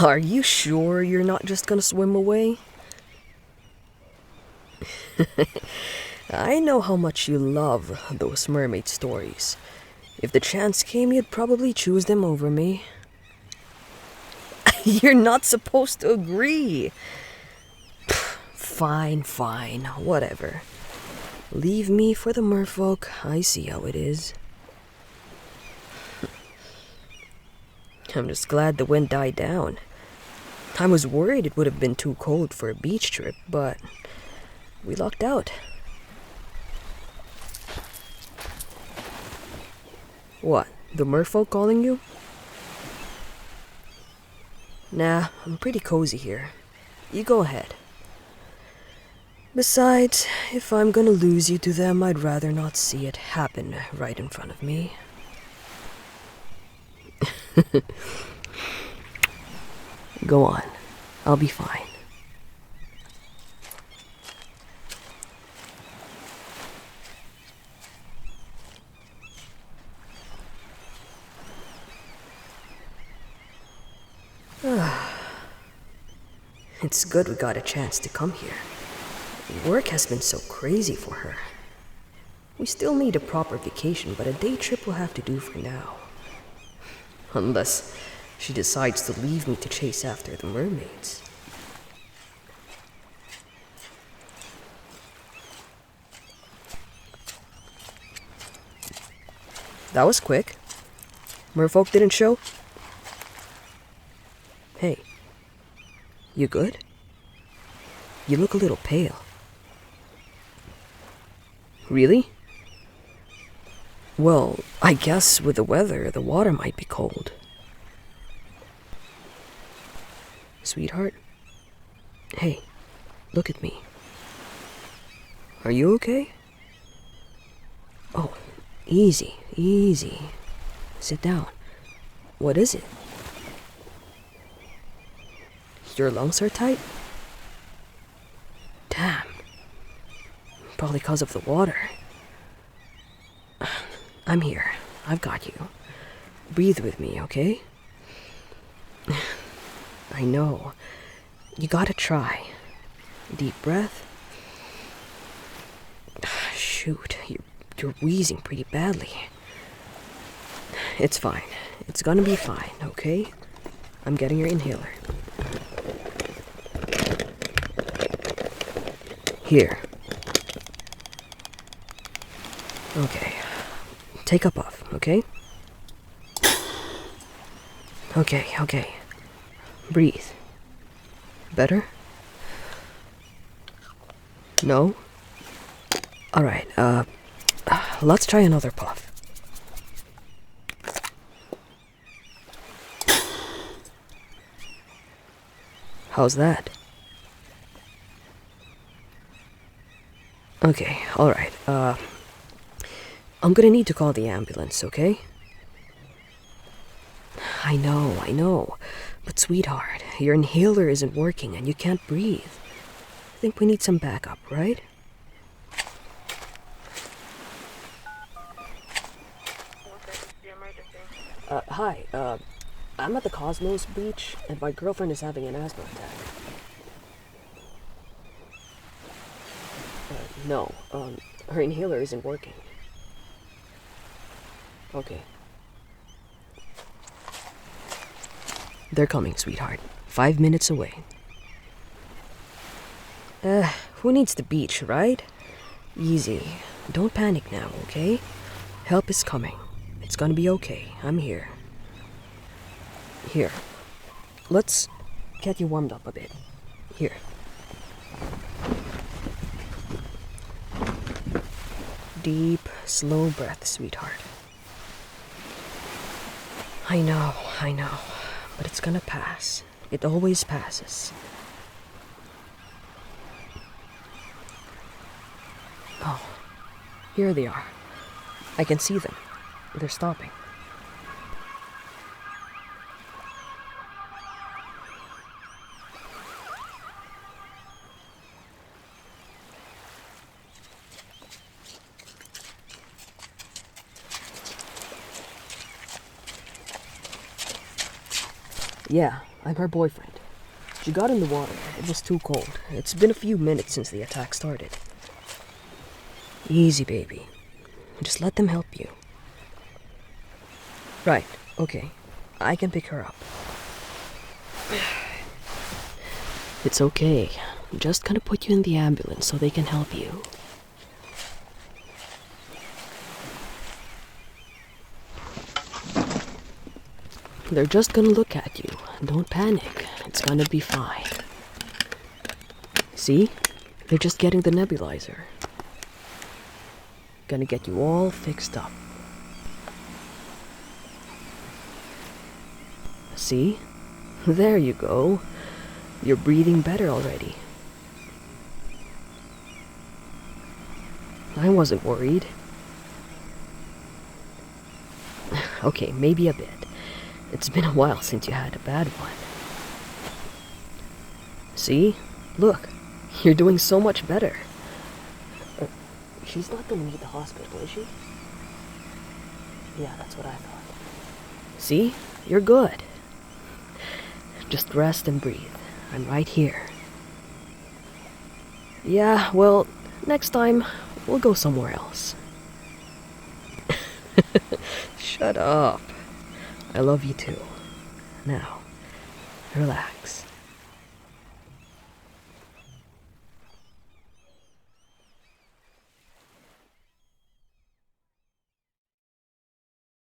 Are you sure you're not just gonna swim away? I know how much you love those mermaid stories. If the chance came, you'd probably choose them over me. You're not supposed to agree. Fine, whatever. Leave me for the merfolk. I see how it is. I'm just glad the wind died down. I was worried it would have been too cold for a beach trip, but we lucked out. What, the merfolk calling you? Nah, I'm pretty cozy here. You go ahead. Besides, if I'm gonna lose you to them, I'd rather not see it happen right in front of me. Go on. I'll be fine. It's good we got a chance to come here. Work has been so crazy for her. We still need a proper vacation, but a day trip will have to do for now. Unless she decides to leave me to chase after the mermaids. That was quick. Merfolk didn't show? Hey. You good? You look a little pale. Really? Well, I guess with the weather, the water might be cold. Sweetheart? Hey, look at me. Are you okay? Oh, easy. Sit down. What is it? Your lungs are tight? Damn. Probably because of the water. I'm here. I've got you. Breathe with me, okay? I know. You gotta try. Deep breath. Shoot, you're wheezing pretty badly. It's fine. It's gonna be fine, okay? I'm getting your inhaler. Here. Okay. Take a puff, okay? Okay. Breathe. Better? No? Alright, let's try another puff. How's that? Okay, alright, I'm gonna need to call the ambulance, okay? I know. But sweetheart, your inhaler isn't working and you can't breathe. I think we need some backup, right? Hi, I'm at the Cosmos beach and my girlfriend is having an asthma attack. No, her inhaler isn't working. Okay. They're coming, sweetheart. 5 minutes away. Who needs the beach, right? Easy. Don't panic now, okay? Help is coming. It's gonna be okay. I'm here. Here. Let's get you warmed up a bit. Here. Deep, slow breath, sweetheart. I know. But it's gonna pass. It always passes. Oh, here they are. I can see them. They're stopping. Yeah, I'm her boyfriend. She got in the water. It was too cold. It's been a few minutes since the attack started. Easy, baby. Just let them help you. Right, okay. I can pick her up. It's okay. I'm just gonna put you in the ambulance so they can help you. They're just gonna look at you. Don't panic. It's gonna be fine. See? They're just getting the nebulizer. Gonna get you all fixed up. See? There you go. You're breathing better already. I wasn't worried. Okay, maybe a bit. It's been a while since you had a bad one. See? Look, you're doing so much better. She's not gonna need the hospital, is she? Yeah, that's what I thought. See? You're good. Just rest and breathe. I'm right here. Yeah, well, next time, we'll go somewhere else. Shut up. I love you too. Now, relax.